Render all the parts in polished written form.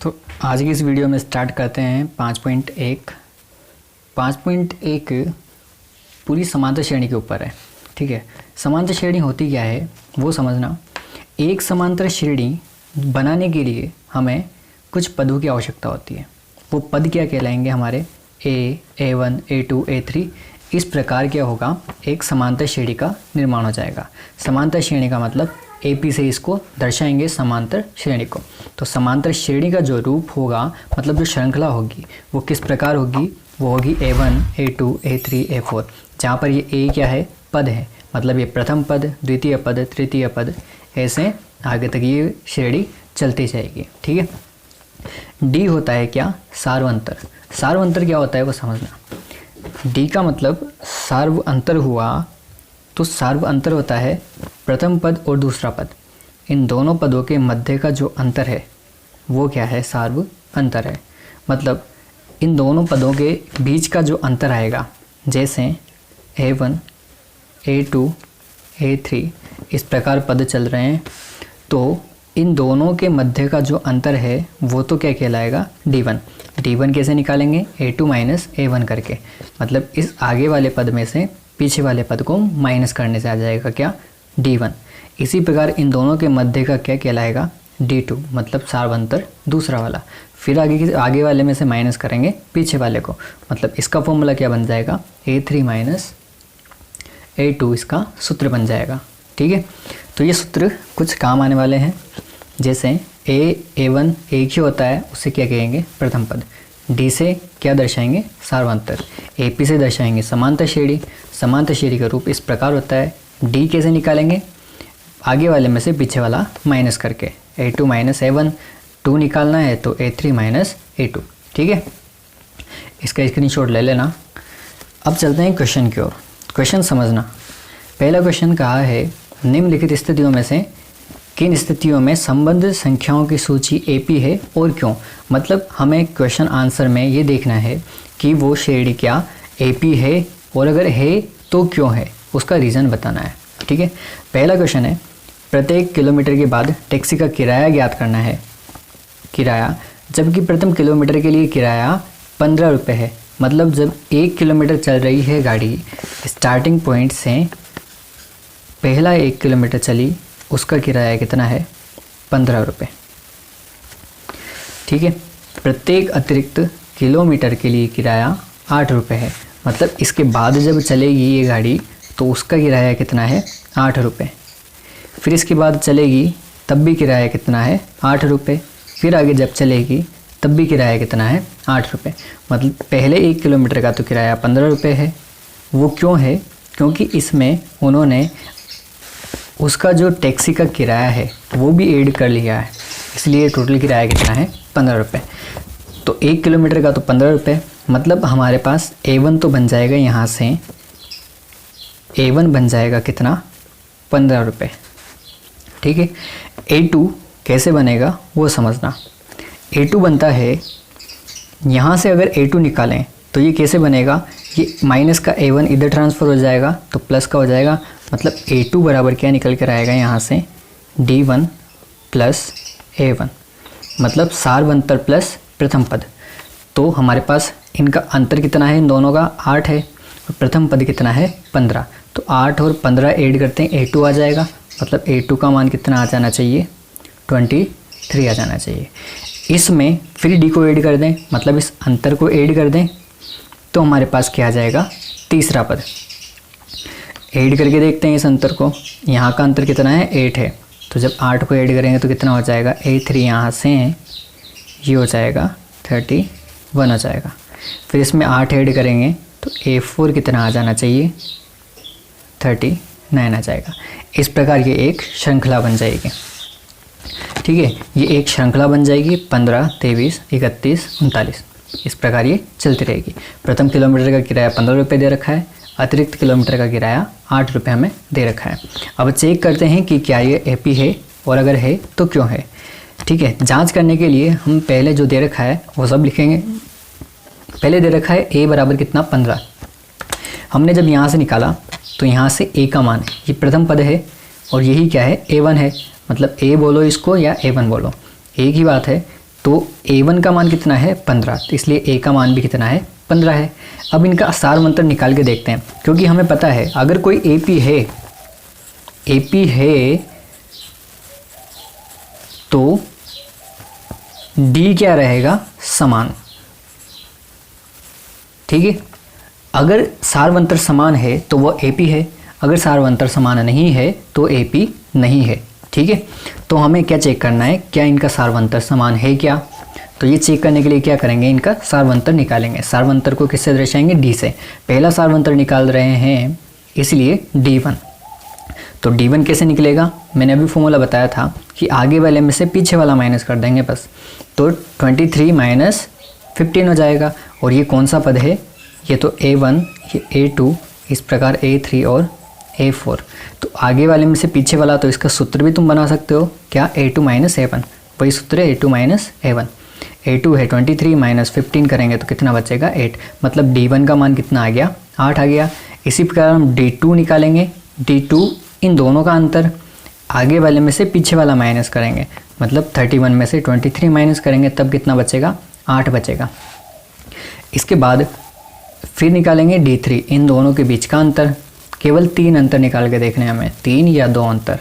तो आज की इस वीडियो में स्टार्ट करते हैं 5.1 पूरी समांतर श्रेणी के ऊपर है। ठीक है, समांतर श्रेणी होती क्या है वो समझना। एक समांतर श्रेणी बनाने के लिए हमें कुछ पदों की आवश्यकता होती है। वो पद क्या कहलाएंगे हमारे A1, A2, A3। इस प्रकार क्या होगा, एक समांतर श्रेणी का निर्माण हो जाएगा। समांतर श्रेणी का मतलब AP से इसको दर्शाएंगे समांतर श्रेणी को। तो समांतर श्रेणी का जो रूप होगा, मतलब जो श्रृंखला होगी, वो किस प्रकार होगी, वो होगी A1, A2, A3, A4। जहाँ पर ये A क्या है, पद है, मतलब ये प्रथम पद, द्वितीय पद, तृतीय पद, ऐसे आगे तक ये श्रेणी चलती जाएगी। ठीक है। D होता है क्या, सार्वंतर। सार्वंतर क्या होता है वो समझना। D का मतलब सार्व अंतर हुआ, तो सार्व अंतर होता है प्रथम पद और दूसरा पद। इन दोनों पदों के मध्य का जो अंतर है वो क्या है, सार्व अंतर है। मतलब इन दोनों पदों के बीच का जो अंतर आएगा, जैसे A1, A2, A3 इस प्रकार पद चल रहे हैं, तो इन दोनों के मध्य का जो अंतर है वो तो क्या कहलाएगा, D1। D1 कैसे निकालेंगे, A2 माइनस A1 करके। मतलब इस आगे वाले पद में से पीछे वाले पद को माइनस करने से आ जाएगा क्या, D1। इसी प्रकार इन दोनों के मध्य का क्या कहलाएगा, D2, मतलब सार्वंतर दूसरा वाला। फिर आगे वाले में से माइनस करेंगे पीछे वाले को, मतलब इसका फॉर्मूला क्या बन जाएगा, A3 माइनस A2 इसका सूत्र बन जाएगा। ठीक है। तो ये सूत्र कुछ काम आने वाले हैं। जैसे A1 एक ही होता है, उसे क्या कहेंगे, प्रथम पद। D से क्या दर्शाएंगे, सार्वंतर। AP से दर्शाएंगे समांतर श्रेणी। समांतर श्रेणी का रूप इस प्रकार होता है। D कैसे निकालेंगे, आगे वाले में से पीछे वाला माइनस करके। A2 माइनस A1, 2 निकालना है तो A3 माइनस A2। ठीक है, इसका स्क्रीनशॉट ले लेना। अब चलते हैं क्वेश्चन की ओर। क्वेश्चन समझना। पहला क्वेश्चन कहा है, निम्नलिखित स्थितियों में से किन स्थितियों में संबंध संख्याओं की सूची AP है और क्यों। मतलब हमें क्वेश्चन आंसर में ये देखना है कि वो श्रेणी क्या AP है, और अगर है तो क्यों है, उसका रीज़न बताना है। ठीक है। पहला क्वेश्चन है, प्रत्येक किलोमीटर के बाद टैक्सी का किराया ज्ञात करना है। किराया, जबकि प्रथम किलोमीटर के लिए किराया 15 रुपये है। मतलब जब 1 किलोमीटर चल रही है गाड़ी, स्टार्टिंग पॉइंट से पहला 1 किलोमीटर चली, उसका किराया कितना है, 15 रुपये। ठीक है। प्रत्येक अतिरिक्त किलोमीटर के लिए किराया 8 रुपये है। मतलब इसके बाद जब चलेगी ये गाड़ी तो उसका किराया कितना है, 8 रुपये। फिर इसके बाद चलेगी तब भी किराया कितना है, 8 रुपये। फिर आगे जब चलेगी तब भी किराया कितना है, 8 रुपये। मतलब पहले 1 किलोमीटर का तो किराया 15 रुपये है। वो क्यों है, क्योंकि इसमें उन्होंने उसका जो टैक्सी का किराया है वो भी ऐड कर लिया है, इसलिए टोटल किराया कितना है, 15 रुपये। तो 1 किलोमीटर का तो 15 रुपये। मतलब हमारे पास A1 तो बन जाएगा, यहाँ से A1 बन जाएगा कितना, 15 रुपये। ठीक है। A2 कैसे बनेगा वो समझना। A2 बनता है, यहाँ से अगर A2 निकालें तो ये कैसे बनेगा, ये माइनस का A1 इधर ट्रांसफ़र हो जाएगा तो प्लस का हो जाएगा। मतलब A2 बराबर क्या निकल कर आएगा, यहाँ से D1 प्लस A1, मतलब सार्वंतर प्लस प्रथम पद। तो हमारे पास इनका अंतर कितना है, इन दोनों का 8 है, और प्रथम पद कितना है, 15। तो 8 और 15 ऐड करते हैं, A2 आ जाएगा। मतलब A2 का मान कितना आ जाना चाहिए, 23 आ जाना चाहिए। इसमें फिर D को ऐड कर दें, मतलब इस अंतर को ऐड कर दें, तो हमारे पास क्या आ जाएगा, तीसरा पद। ऐड करके देखते हैं इस अंतर को। यहाँ का अंतर कितना है, 8 है। तो जब 8 को ऐड करेंगे तो कितना हो जाएगा, A3 यहाँ से ये हो जाएगा 31 हो जाएगा। फिर इसमें 8 ऐड करेंगे तो A4 कितना आ जाना चाहिए, 39 आ जाएगा। इस प्रकार ये एक श्रृंखला बन जाएगी। ठीक है, ये एक श्रृंखला बन जाएगी, 15, 23, 31, 39 इस प्रकार ये चलती रहेगी। प्रथम किलोमीटर का किराया 15 रुपये दे रखा है, अतिरिक्त किलोमीटर का किराया 8 रुपये हमें दे रखा है। अब चेक करते हैं कि क्या ये AP है, और अगर है तो क्यों है। ठीक है। जांच करने के लिए हम पहले जो दे रखा है वो सब लिखेंगे। पहले दे रखा है A बराबर कितना, 15। हमने जब यहाँ से निकाला तो यहाँ से A का मान, ये प्रथम पद है और यही क्या है, A1 है। मतलब A बोलो इसको या A1 बोलो, एक ही बात है। तो A1 का मान कितना है 15, तो इसलिए A का मान भी कितना है 15 है। अब इनका सारवंतर निकाल के देखते हैं, क्योंकि हमें पता है अगर कोई AP है तो D क्या रहेगा, समान। ठीक है, अगर सारवंतर समान है तो वह AP है, अगर सारवंतर समान नहीं है तो AP नहीं है। ठीक है, तो हमें क्या चेक करना है, क्या इनका सारवंतर समान है क्या। तो ये चेक करने के लिए क्या करेंगे, इनका सारवंतर निकालेंगे। सारवंतर को किससे दर्शाएंगे, D से। पहला सारवंतर निकाल रहे हैं इसलिए D1। तो D1 कैसे निकलेगा, मैंने अभी फॉर्मूला बताया था कि आगे वाले में से पीछे वाला माइनस कर देंगे बस। तो 23 माइनस 15 हो जाएगा। और ये कौन सा पद है, ये तो A1, ये A2, इस प्रकार A3 और A4। तो आगे वाले में से पीछे वाला, तो इसका सूत्र भी तुम बना सकते हो, क्या, A2 माइनस A1, वही सूत्र है A2 माइनस A1। A2 है 23 माइनस 15 करेंगे तो कितना बचेगा 8, मतलब D1 का मान कितना आ गया, 8 आ गया। इसी प्रकार हम D2 निकालेंगे। D2 इन दोनों का अंतर, आगे वाले में से पीछे वाला माइनस करेंगे, मतलब 31 में से 23 माइनस करेंगे तब कितना बचेगा, 8 बचेगा। इसके बाद फिर निकालेंगे D3, इन दोनों के बीच का अंतर, केवल 3 अंतर निकाल के देखने हमें, 3 या 2 अंतर।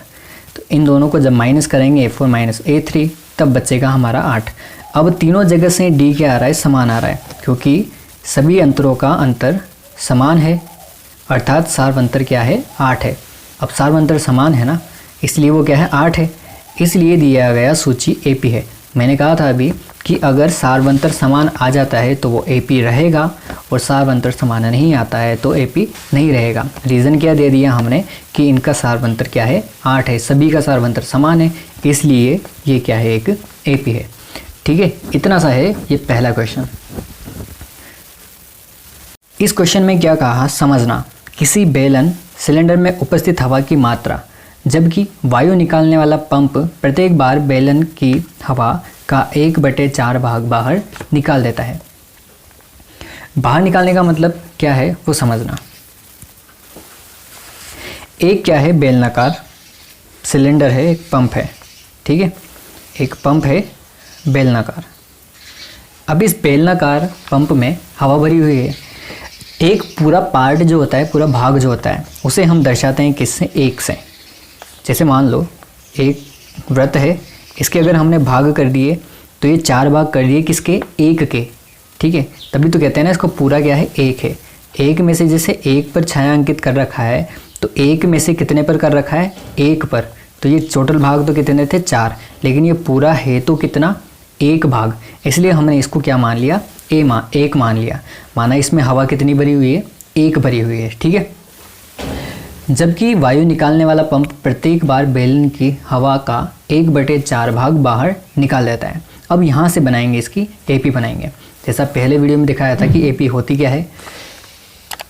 तो इन दोनों को जब माइनस करेंगे A4 माइनस A3 तब बचेगा हमारा 8। अब तीनों जगह से D क्या आ रहा है, समान आ रहा है, क्योंकि सभी अंतरों का अंतर समान है, अर्थात सारवंतर क्या है, 8 है। अब सारवंतर समान है ना, इसलिए वो क्या है, 8 है, इसलिए दिया गया सूची AP है। मैंने कहा था अभी कि अगर सारवंतर समान आ जाता है तो वो AP रहेगा, और सारवंतर समान नहीं आता है तो AP नहीं रहेगा। रीज़न क्या दे दिया हमने कि इनका सारवंतर क्या है, 8 है, सभी का सारवंतर समान है, इसलिए ये क्या है, एक AP है। ठीक है, इतना सा है ये पहला क्वेश्चन। इस क्वेश्चन में क्या कहा, समझना, किसी बेलन सिलेंडर में उपस्थित हवा की मात्रा, जबकि वायु निकालने वाला पंप प्रत्येक बार बेलन की हवा का 1/4 भाग बाहर निकाल देता है। बाहर निकालने का मतलब क्या है वो समझना। एक क्या है, बेलनाकार सिलेंडर है, एक पंप है। ठीक है, एक पंप है बेलनाकार। अब इस बेलनाकार पंप में हवा भरी हुई है। एक पूरा पार्ट जो होता है, पूरा भाग जो होता है, उसे हम दर्शाते हैं किससे, 1 से। जैसे मान लो एक वृत्त है, इसके अगर हमने भाग कर दिए तो ये 4 भाग कर दिए किसके, 1 के। ठीक है, तभी तो कहते हैं ना इसको पूरा क्या है, 1 है। 1 में से जैसे 1 पर छायांकित कर रखा है, तो 1 में से कितने पर कर रखा है, 1 पर। तो ये टोटल भाग तो कितने थे, 4, लेकिन ये पूरा है तो कितना, 1 भाग, इसलिए हमने इसको क्या मान लिया, 1 मान लिया। माना इसमें हवा कितनी भरी हुई है, 1 भरी हुई है। ठीक है, जबकि वायु निकालने वाला पंप प्रत्येक बार बेलन की हवा का 1/4 भाग बाहर निकाल देता है। अब यहाँ से बनाएंगे इसकी AP बनाएंगे, जैसा पहले वीडियो में दिखाया था कि AP होती क्या है,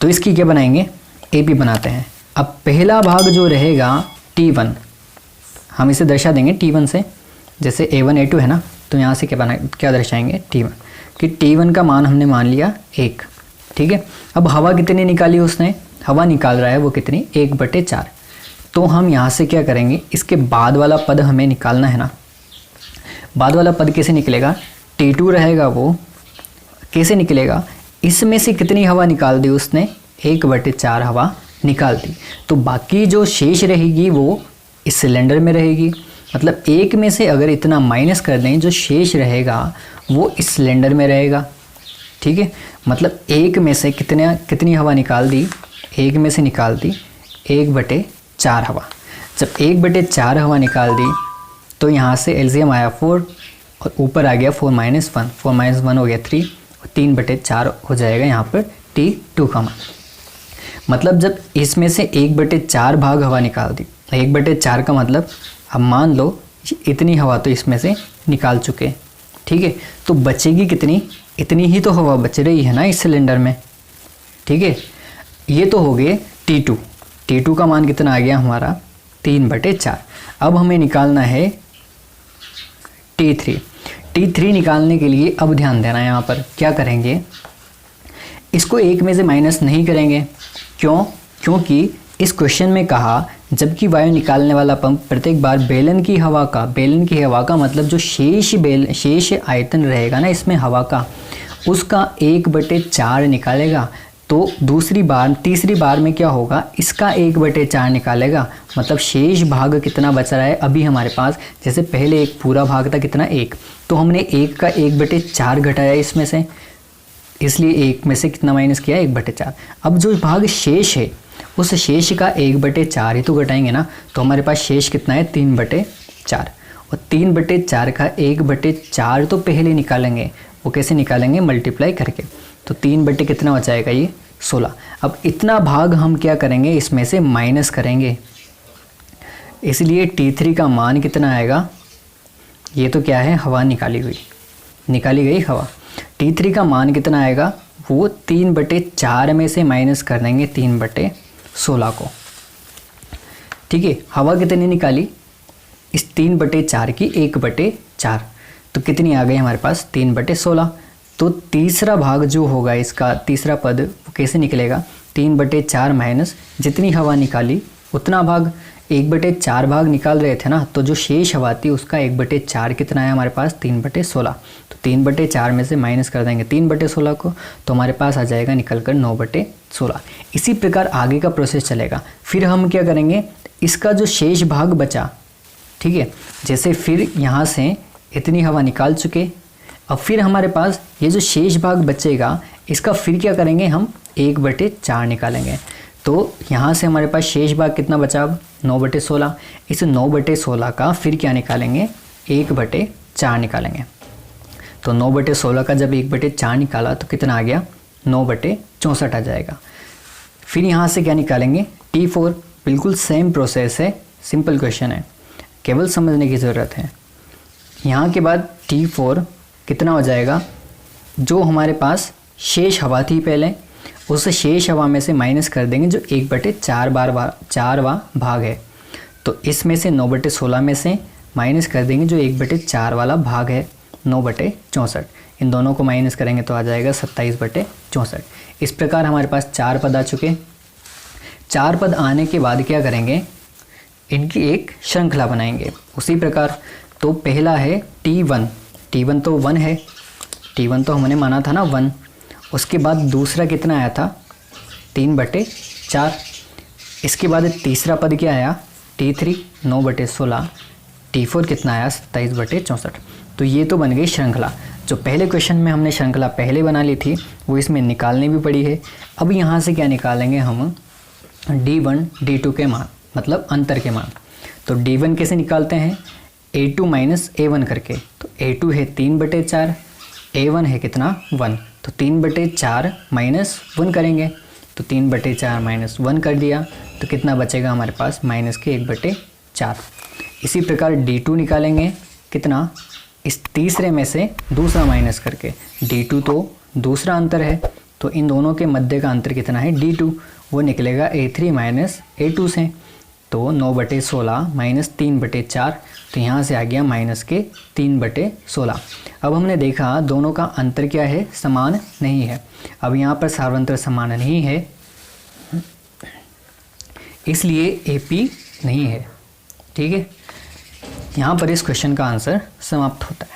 तो इसकी क्या बनाएंगे, AP बनाते हैं। अब पहला भाग जो रहेगा T1, हम इसे दर्शा देंगे T1 से, जैसे A1 A2 है ना, तो यहाँ से क्या दर्शाएंगे, T1, कि T1 का मान हमने मान लिया 1। ठीक है, अब हवा कितनी निकाली उसने, हवा निकाल रहा है वो कितनी, 1/4। तो हम यहाँ से क्या करेंगे, इसके बाद वाला पद हमें निकालना है ना। बाद वाला पद कैसे निकलेगा, T2 रहेगा, वो कैसे निकलेगा, इसमें से कितनी हवा निकाल दी उसने, 1/4 हवा निकाल दी। तो बाकी जो शेष रहेगी वो इस सिलेंडर में रहेगी, मतलब 1 में से अगर इतना माइनस कर दें, जो शेष रहेगा वो इस सिलेंडर में रहेगा। ठीक है, मतलब 1 में से कितनी हवा निकाल दी, 1 में से निकाल दी 1/4 हवा। जब 1/4 हवा निकाल दी तो यहाँ से एलसीएम आया 4, और ऊपर आ गया 4 - 1, 4 - 1 हो गया 3, और 3/4 हो जाएगा यहाँ पर T2 का मान। मतलब जब इसमें से 1/4 भाग हवा निकाल दी, 1/4 का मतलब अब मान लो इतनी हवा तो इसमें से निकाल चुके। ठीक है, तो बचेगी कितनी, इतनी ही तो हवा बच रही है ना इस सिलेंडर में। ठीक है, ये तो हो गए T2। T2 का मान कितना आ गया हमारा, 3/4। अब हमें निकालना है T3। T3 निकालने के लिए अब ध्यान देना है, यहाँ पर क्या करेंगे, इसको 1 में से माइनस नहीं करेंगे। क्यों, क्योंकि इस क्वेश्चन में कहा जबकि वायु निकालने वाला पंप प्रत्येक बार बेलन की हवा का मतलब जो शेष आयतन रहेगा ना इसमें हवा का, उसका 1/4 निकालेगा। तो तीसरी बार में क्या होगा, इसका 1/4 निकालेगा। मतलब शेष भाग कितना बच रहा है अभी हमारे पास, जैसे पहले एक पूरा भाग था कितना 1, तो हमने 1 का 1/4 घटाया इसमें से, इसलिए 1 में से कितना माइनस किया 1/4। अब जो भाग शेष है उस शेष का 1/4 ही तो घटाएंगे ना, तो हमारे पास शेष कितना है 3/4, और 3/4 का 1/4 तो पहले निकालेंगे, वो कैसे निकालेंगे, मल्टीप्लाई करके। तो 3 कितना बचाएगा ये 16। अब इतना भाग हम क्या करेंगे, इसमें से माइनस करेंगे, इसलिए T3 का मान कितना आएगा, ये तो क्या है हवा निकाली गई हवा। T3 का मान कितना आएगा, वो 3/4 में से माइनस कर देंगे 3/16 को। ठीक है, हवा कितनी निकाली, इस 3/4 की 1/4, तो कितनी आ गई हमारे पास 3/16। तो तीसरा भाग जो होगा इसका, तीसरा पद वो कैसे निकलेगा, 3/4 माइनस जितनी हवा निकाली उतना भाग, 1/4 भाग निकाल रहे थे ना, तो जो शेष हवा थी उसका 1/4 कितना है हमारे पास 3/16। तो 3/4 में से माइनस कर देंगे 3/16 को, तो हमारे पास आ जाएगा निकल कर 9/16। इसी प्रकार आगे का प्रोसेस चलेगा। फिर हम क्या करेंगे, इसका जो शेष भाग बचा, ठीक है, जैसे फिर यहाँ से इतनी हवा निकाल चुके, अब फिर हमारे पास ये जो शेष भाग बचेगा इसका फिर क्या करेंगे, हम 1/4 निकालेंगे। तो यहाँ से हमारे पास शेष भाग कितना बचा, अब 9/16। इस 9/16 का फिर क्या निकालेंगे, 1/4 निकालेंगे। तो 9/16 का जब 1/4 निकाला तो कितना आ गया, 9/64 आ जाएगा। फिर यहाँ से क्या निकालेंगे, T4। बिल्कुल सेम प्रोसेस है, सिंपल क्वेश्चन है, केवल समझने की ज़रूरत है। यहाँ के बाद T4 कितना हो जाएगा, जो हमारे पास शेष हवा थी पहले, उस शेष हवा में से माइनस कर देंगे जो 1/4वां भाग है। तो इसमें से 9/16 में से माइनस कर देंगे जो 1/4 वाला भाग है 9/64। इन दोनों को माइनस करेंगे तो आ जाएगा 27/64। इस प्रकार हमारे पास 4 पद आ चुके। 4 पद आने के बाद क्या करेंगे, इनकी एक श्रृंखला बनाएंगे उसी प्रकार। तो पहला है T1 तो 1 है, T1 तो हमने माना था ना 1। उसके बाद दूसरा कितना आया था 3/4। इसके बाद तीसरा पद क्या आया T3 9/16। T4 कितना आया 27/64। तो ये तो बन गई श्रृंखला। जो पहले क्वेश्चन में हमने श्रृंखला पहले बना ली थी वो इसमें निकालनी भी पड़ी है। अब यहाँ से क्या निकालेंगे हम, D1 D2 के मान, मतलब अंतर के मान। तो D1 कैसे निकालते हैं, A2 माइनस A1 करके। तो A2 है 3/4, A1 है कितना 1, तो 3/4 माइनस 1 करेंगे। तो 3/4 माइनस 1 कर दिया तो कितना बचेगा हमारे पास, माइनस के 1/4। इसी प्रकार D2 निकालेंगे, कितना, इस तीसरे में से दूसरा माइनस करके। D2 तो दूसरा अंतर है, तो इन दोनों के मध्य का अंतर कितना है D2, वो निकलेगा A3 माइनस A2 से। तो 9/16 माइनस 3/4, तो यहाँ से आ गया माइनस के 3/16। अब हमने देखा दोनों का अंतर क्या है, समान नहीं है। अब यहाँ पर सार्वंतर समान नहीं है, इसलिए AP नहीं है। ठीक है, यहाँ पर इस क्वेश्चन का आंसर समाप्त होता है।